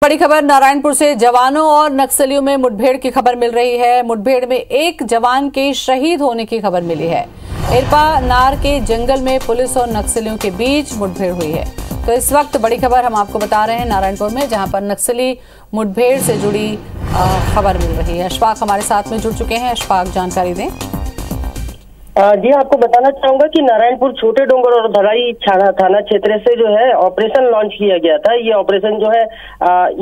बड़ी खबर नारायणपुर से जवानों और नक्सलियों में मुठभेड़ की खबर मिल रही है। मुठभेड़ में एक जवान के शहीद होने की खबर मिली है। इरपा नार के जंगल में पुलिस और नक्सलियों के बीच मुठभेड़ हुई है। तो इस वक्त बड़ी खबर हम आपको बता रहे हैं नारायणपुर में, जहां पर नक्सली मुठभेड़ से जुड़ी खबर मिल रही है। अशफाक हमारे साथ में जुड़ चुके हैं। अशफाक, जानकारी दें। जी, आपको बताना चाहूंगा कि नारायणपुर छोटे डोंगर और धराई थाना क्षेत्र से जो है ऑपरेशन लॉन्च किया गया था। ये ऑपरेशन जो है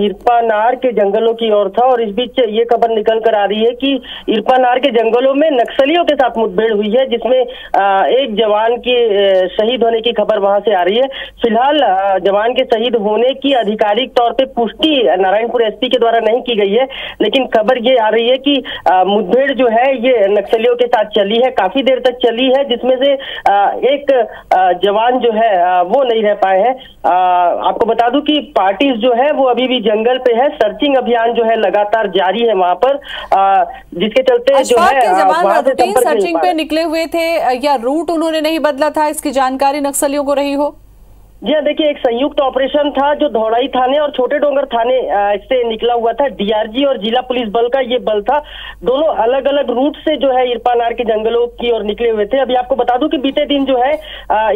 इरपा नार के जंगलों की ओर था और इस बीच ये खबर निकल कर आ रही है कि इरपा नार के जंगलों में नक्सलियों के साथ मुठभेड़ हुई है, जिसमें एक जवान के शहीद होने की खबर वहां से आ रही है। फिलहाल जवान के शहीद होने की आधिकारिक तौर पर पुष्टि नारायणपुर एसपी के द्वारा नहीं की गई है, लेकिन खबर ये आ रही है कि मुठभेड़ जो है ये नक्सलियों के साथ चली है, काफी देर तक चली है, जिसमें से एक जवान जो है वो नहीं रह पाए हैं। आपको बता दूं कि पार्टीज जो है वो अभी भी जंगल पे है। सर्चिंग अभियान जो है लगातार जारी है वहां पर, जिसके चलते जो है जवान रूटीन सर्चिंग पे निकले हुए थे या रूट उन्होंने नहीं बदला था, इसकी जानकारी नक्सलियों को रही हो? जी हाँ, देखिए, एक संयुक्त ऑपरेशन था जो धौड़ाई थाने और छोटे डोंगर थाने से निकला हुआ था। डीआरजी और जिला पुलिस बल का ये बल था। दोनों अलग अलग रूट से जो है इरपा नार के जंगलों की ओर निकले हुए थे। अभी आपको बता दूं कि बीते दिन जो है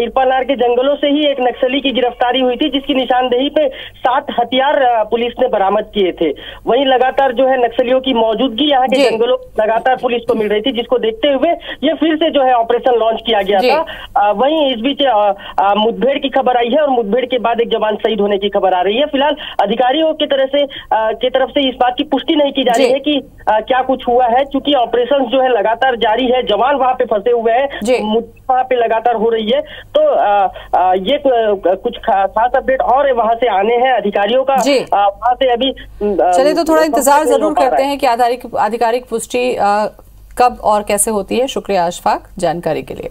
इरपा नार के जंगलों से ही एक नक्सली की गिरफ्तारी हुई थी, जिसकी निशानदेही पे 7 हथियार पुलिस ने बरामद किए थे। वहीं लगातार जो है नक्सलियों की मौजूदगी यहाँ के जंगलों लगातार पुलिस को मिल रही थी, जिसको देखते हुए ये फिर से जो है ऑपरेशन लॉन्च किया गया था। वहीं इस बीच मुठभेड़ की खबर आई है और मुठभेड़ के बाद एक जवान शहीद होने की खबर आ रही है। फिलहाल अधिकारियों की तरफ से इस बात की पुष्टि नहीं की जा रही है कि क्या कुछ हुआ है, क्योंकि ऑपरेशन जो है लगातार जारी है। जवान वहां पे फंसे हुए हैं, वहां पे लगातार हो रही है। तो ये कुछ खास अपडेट और वहां से आने हैं अधिकारियों का वहां से अभी। चलिए, तो थोड़ा इंतजार जरूर करते हैं कि आधिकारिक पुष्टि कब और कैसे होती है। शुक्रिया अशफाक जानकारी के लिए।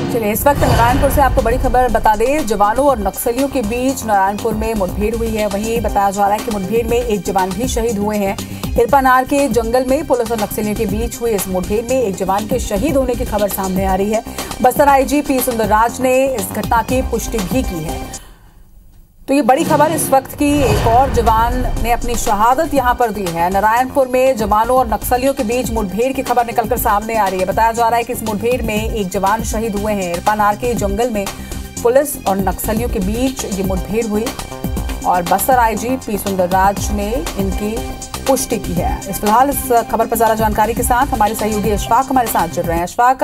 चलिए, इस वक्त नारायणपुर से आपको बड़ी खबर बता दें। जवानों और नक्सलियों के बीच नारायणपुर में मुठभेड़ हुई है। वहीं बताया जा रहा है कि मुठभेड़ में एक जवान भी शहीद हुए हैं। इरपा नार के जंगल में पुलिस और नक्सलियों के बीच हुई इस मुठभेड़ में एक जवान के शहीद होने की खबर सामने आ रही है। बस्तर आईजी पी सुंदरराज ने इस घटना की पुष्टि भी की है। तो ये बड़ी खबर इस वक्त की, एक और जवान ने अपनी शहादत यहां पर दी है। नारायणपुर में जवानों और नक्सलियों के बीच मुठभेड़ की खबर निकलकर सामने आ रही है। बताया जा रहा है कि इस मुठभेड़ में एक जवान शहीद हुए हैं। इरपा नार के जंगल में पुलिस और नक्सलियों के बीच ये मुठभेड़ हुई और बस्तर आईजी पी सुंदरराज ने इनकी पुष्टि की है। फिलहाल इस खबर पर ज्यादा जानकारी के साथ हमारे सहयोगी अशफाक हमारे साथ जुड़ रहे हैं। अशफाक,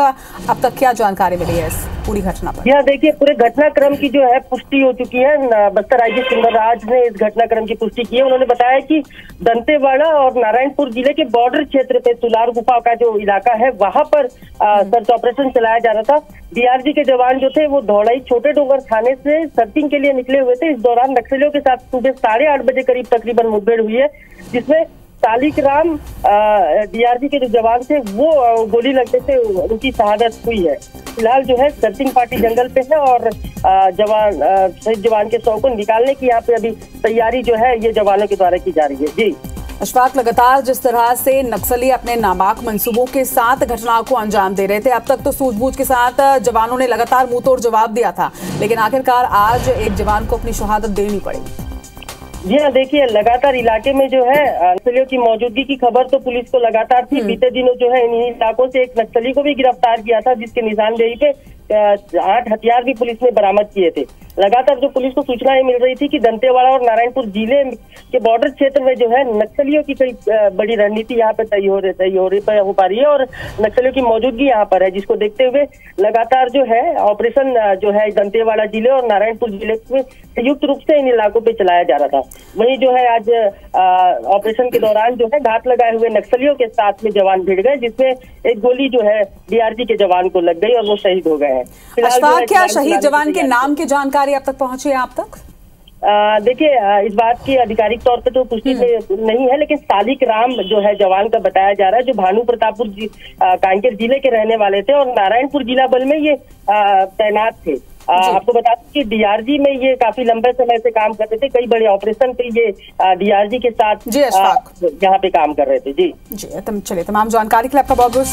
अब तक क्या जानकारी मिली है इस पूरी घटना पर? यह देखिए, पूरे घटनाक्रम की जो है पुष्टि हो चुकी है। बस्तर आईजी सुंदरराज ने इस घटनाक्रम की पुष्टि की है। उन्होंने बताया कि दंतेवाड़ा और नारायणपुर जिले के बॉर्डर क्षेत्र पे तुलार गुफा का जो इलाका है वहां पर सर्च ऑपरेशन चलाया जा रहा था। डीआरजी के जवान जो थे वो धौड़ाई छोटे डोंगर थाने से सर्चिंग के लिए निकले हुए थे। इस दौरान नक्सलियों के साथ सुबह 8:30 बजे करीब तकरीबन मुठभेड़ हुई है, जिसमें सालिक राम डीआरजी के जो जवान थे वो गोली लगने से उनकी शहादत हुई है। फिलहाल जो है सर्चिंग पार्टी जंगल पे है और शहीद जवान के शव को निकालने की यहाँ पे अभी तैयारी जो है ये जवानों के द्वारा की जा रही है। जी अशफाक, लगातार जिस तरह से नक्सली अपने नापाक मंसूबों के साथ घटनाओं को अंजाम दे रहे थे, अब तक तो सूझबूझ के साथ जवानों ने लगातार मुंह तोड़ जवाब दिया था, लेकिन आखिरकार आज एक जवान को अपनी शहादत देनी पड़ी। जी हाँ, देखिए, लगातार इलाके में जो है नक्सलियों की मौजूदगी की खबर तो पुलिस को लगातार थी। बीते दिनों जो है इन्हीं इलाकों से एक नक्सली को भी गिरफ्तार किया था, जिसके निशानदेही पे 8 हथियार भी पुलिस ने बरामद किए थे। लगातार जो पुलिस को सूचनाएं मिल रही थी कि दंतेवाड़ा और नारायणपुर जिले के बॉर्डर क्षेत्र में जो है नक्सलियों की कई बड़ी रणनीति यहाँ पे तय हो पा रही है और नक्सलियों की मौजूदगी यहाँ पर है, जिसको देखते हुए लगातार जो है ऑपरेशन जो है दंतेवाड़ा जिले और नारायणपुर जिले में संयुक्त रूप से इन इलाकों पे चलाया जा रहा था। वहीं जो है आज ऑपरेशन के दौरान जो है घात लगाए हुए नक्सलियों के साथ में जवान भिड़ गए, जिसमें एक गोली जो है डीआरजी के जवान को लग गई और वो शहीद हो गए हैं। अशफाक, क्या शहीद जवान के नाम की जानकारी अब तक पहुंची है आप तक? देखिए, इस बात की आधिकारिक तौर पे तो पुष्टि नहीं है, लेकिन सालिक राम जो है जवान का बताया जा रहा है, जो भानु प्रतापपुर कांकेर जिले के रहने वाले थे और नारायणपुर जिला बल में ये तैनात थे। आपको बता दें कि डीआरजी में ये काफी लंबे समय से काम करते थे। कई बड़े ऑपरेशन पे ये डीआरजी के साथ यहाँ पे काम कर रहे थे। जी चलिए, तमाम जानकारी के लिए आपका बहुत बहुत